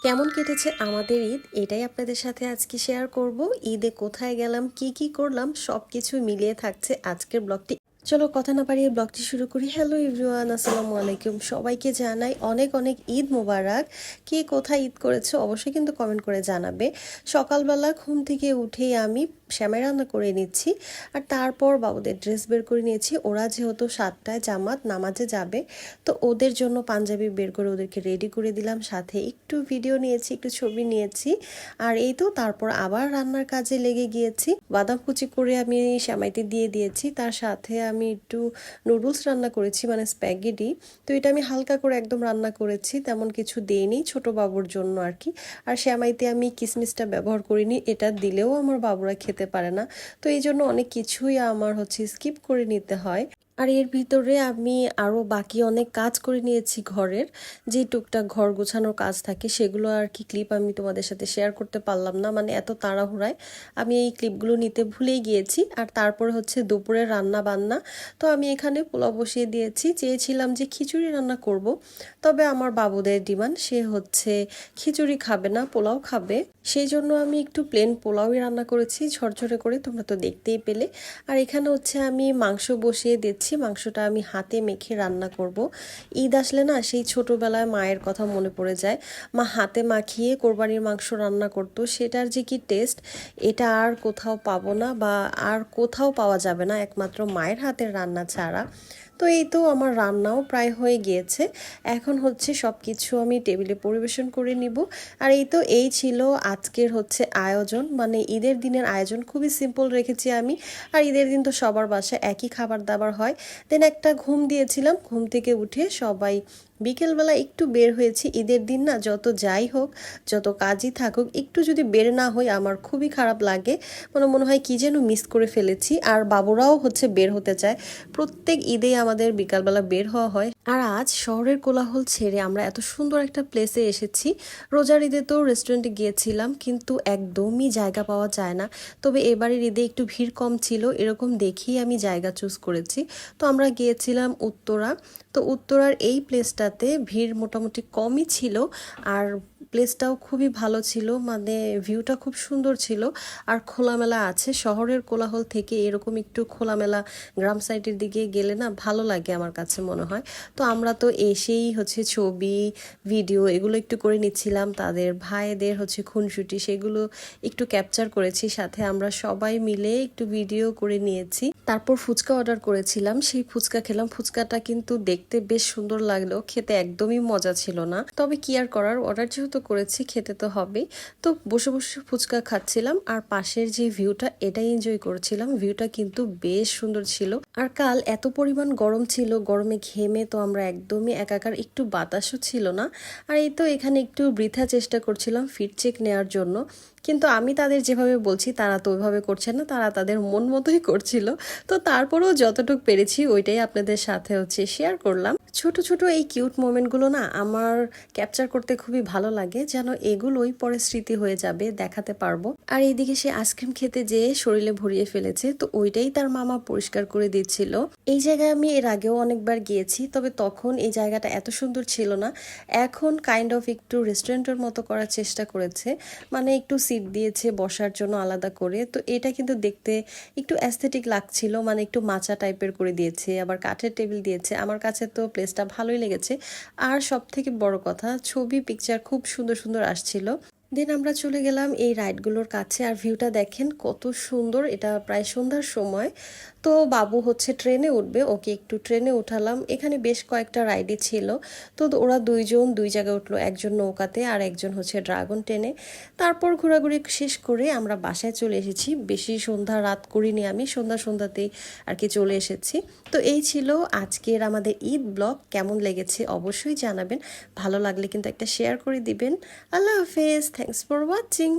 কেমন কেটেছে আমাদের ঈদ এটাই আপনাদের সাথে আজকে শেয়ার করব। ঈদে কোথায় গেলাম, কি কি করলাম সবকিছু মিলিয়ে থাকছে আজকের ব্লগটি। চলো কথা না পারিয়ে ব্লগটি শুরু করি। হ্যালো এভরিওয়ান, আসসালামু আলাইকুম। সবাইকে জানাই অনেক অনেক ঈদ মোবারক। কে কোথায় ঈদ করেছো অবশ্যই কিন্তু কমেন্ট করে জানাবে। সকালবেলা ঘুম থেকে উঠেই আমি শ্যামাই রান্না করে নিচ্ছি, আর তারপর বাবুদের ড্রেস বের করে নিয়েছি। ওরা যেহেতু 7টায় জামাত নামাজে যাবে, তো ওদের জন্য পাঞ্জাবি বের করে ওদেরকে রেডি করে দিলাম, সাথে একটু ভিডিও নিয়েছি, একটু ছবি নিয়েছি। আর এই তো তারপর আবার রান্নার কাজে লেগে গিয়েছি। বাদাম কুচি করে আমি শ্যামাইতে দিয়ে দিয়েছি, তার সাথে আমি একটু নুডলস রান্না করেছি, মানে স্প্যাগেটি। তো এটা আমি হালকা করে একদম রান্না করেছি, তেমন কিছু দিইনি, ছোট বাবুর জন্য আর কি। আর শ্যামাইতে আমি কিসমিসটা ব্যবহার করিনি, এটা দিলেও আমার বাবুরা খেতে পারে না। তো এই জন্য অনেক কিছুই আমার স্কিপ করে নিতে হয়। আর এর ভিতরে আমি আরও বাকি অনেক কাজ করে নিয়েছি ঘরের, যে টুকটাক ঘর গোছানোর কাজ থাকে সেগুলো আর কি ক্লিপ আমি তোমাদের সাথে শেয়ার করতে পারলাম না, মানে এত তাড়াহুড়ায় আমি এই ক্লিপগুলো নিতে ভুলেই গিয়েছি। আর তারপরে দুপুরের রান্না বান্না। তো আমি এখানে পোলাও বসিয়ে দিয়েছি, চেয়েছিলাম যে খিচুড়ি রান্না করব, তবে আমার বাবুদের ডিমান্ড, সে খিচুড়ি খাবে না, পোলাও খাবে। সেই জন্য আমি একটু প্লেন পোলাওই রান্না করেছি ঝরঝরে করে, তোমরা তো দেখতেই পেলে। আর এখানে আমি মাংস বসিয়ে দিচ্ছি, মাংসটা আমি হাতে মেখে রান্না করব। ঈদ আসলে না সেই ছোটবেলায় মায়ের কথা মনে পড়ে যায়। মা হাতে মাখিয়ে কোরবানির মাংস রান্না করতো, সেটার যে কি টেস্ট, এটা আর কোথাও পাবো না, বা আর কোথাও পাওয়া যাবে না একমাত্র মায়ের হাতের রান্না ছাড়া। তো এই তো আমার রান্নাও প্রায় হয়ে গিয়েছে। এখন সব কিছু আমি টেবিলে পরিবেশন করে নিব। আর এই ছিল আজকের আয়োজন, মানে ঈদের দিনের আয়োজন খুবই সিম্পল রেখেছি আমি। আর ঈদের দিন তো সবার বাসায় একই খাবার দাবার হয়। দেন একটা ঘুম দিয়েছিলাম, ঘুম থেকে উঠে সবাই বিকেলবেলা একটু বের হয়েছি। ঈদের দিন না, যত যাই হোক, যত কাজই থাকুক, একটু যদি বের না হই আমার খুবই খারাপ লাগে, মনে হয় কি যেন মিস করে ফেলেছি। আর বাবুরাও বের হতে চায়, প্রত্যেক ঈদেই আমাদের বিকালবেলা বের হওয়া হয়। আর আজ শহরের কোলাহল ছেড়ে আমরা এত সুন্দর একটা প্লেসে এসেছি। রোজার ঈদে তো রেস্টুরেন্টে গিয়েছিলাম, কিন্তু একদমই জায়গা পাওয়া যায় না। তবে এবারের ঈদে একটু ভিড় কম ছিল, এরকম দেখেই আমি জায়গা চুজ করেছি। তো আমরা গিয়েছিলাম উত্তরা। তো উত্তরার এই প্লেসটাতে ভিড় মোটামুটি কমই ছিল, আর প্লেসটাও খুবই ভালো ছিল, মানে ভিউটা খুব সুন্দর ছিল। আর খোলামেলা আছে, শহরের কোলাহল থেকে এরকম একটু খোলামেলা গ্রাম সাইডের দিকে গেলে না ভালো লাগে আমার কাছে মনে হয়। তো আমরা তো এসেই ছবি ভিডিও এগুলো একটু করে নিচ্ছিলাম, তাদের ভাইদের খুনসুটি সেগুলো একটু ক্যাপচার করেছি, সাথে আমরা সবাই মিলে একটু ভিডিও করে নিয়েছি। তারপর ফুচকা অর্ডার করেছিলাম, সেই ফুচকা খেলাম। ফুচকাটা কিন্তু দেখতে বেশ সুন্দর লাগলেও খেতে একদমই মজা ছিল না। তবে কি আর করার, অর্ডার যেহেতু করেছি খেতে তো হবেই। তো বসে বসে ফুচকা খাচ্ছিলাম, আর পাশের যে ভিউটা এটাই এনজয় করছিলাম। ভিউটা কিন্তু বেশ সুন্দর ছিল। আর কাল এত পরিমাণ গরম ছিল, গরমে ঘেমে তো আমরা একদমই একাকার, একটু বাতাসও ছিল না। আর এই তো এখানে একটু বৃথা চেষ্টা করছিলাম ফিট চেক নেওয়ার জন্য, কিন্তু আমি তাদের যেভাবে বলছি তারা তো ওইভাবে করছে না, তারা তাদের মন মতোই করছিল। তো তারপরেও যতটুকু পেরেছি ওইটাই আপনাদের সাথে শেয়ার করলাম। ছোট ছোট এই কিউট মোমেন্টগুলো না আমার ক্যাপচার করতে খুবই ভালো লাগে, যেন এগুলোই পরে স্মৃতি হয়ে যাবে, দেখাতে পারবো। আর এইদিকে সে আইসক্রিম খেতে যেয়ে শরীরে ভরিয়ে ফেলেছে, তো ওইটাই তার মামা পরিষ্কার করে দিচ্ছিল। এই জায়গায় আমি এর আগেও অনেকবার গিয়েছি, তবে তখন এই জায়গাটা এত সুন্দর ছিল না। এখন কাইন্ড অফ একটু রেস্টুরেন্টের মতো করার চেষ্টা করেছে, মানে একটু সিট দিয়েছে বসার জন্য আলাদা করে। তো এটা কিন্তু দেখতে একটু অ্যাস্থেটিক লাগছিল, মানে একটু মাচা টাইপের করে দিয়েছে, আবার কাঠের টেবিল দিয়েছে। আমার কাছে তো প্লেসটা ভালোই লেগেছে। আর সব থেকে বড় কথা, ছবি পিকচার খুব সুন্দর সুন্দর আসছিল। দেন আমরা চলে গেলাম এই রাইডগুলোর কাছে, আর ভিউটা দেখেন কত সুন্দর। এটা প্রায় সন্ধ্যার সময়। তো বাবু ট্রেনে উঠবে, ওকে একটু ট্রেনে উঠালাম। এখানে বেশ কয়েকটা রাইডই ছিল। তো ওরা দুইজন দুই জায়গায় উঠলো, একজন নৌকাতে আর একজন ড্রাগন ট্রেনে। তারপর ঘোরাঘুরি শেষ করে আমরা বাসায় চলে এসেছি। বেশি সন্ধ্যা রাত করিনি, আমি সন্ধ্যাতেই আর কি চলে এসেছি। তো এই ছিল আজকের আমাদের ঈদ ব্লগ। কেমন লেগেছে অবশ্যই জানাবেন, ভালো লাগলে কিন্তু একটা শেয়ার করে দিবেন। আল্লাহ হাফেজ, থ্যাংকস ফর ওয়াচিং।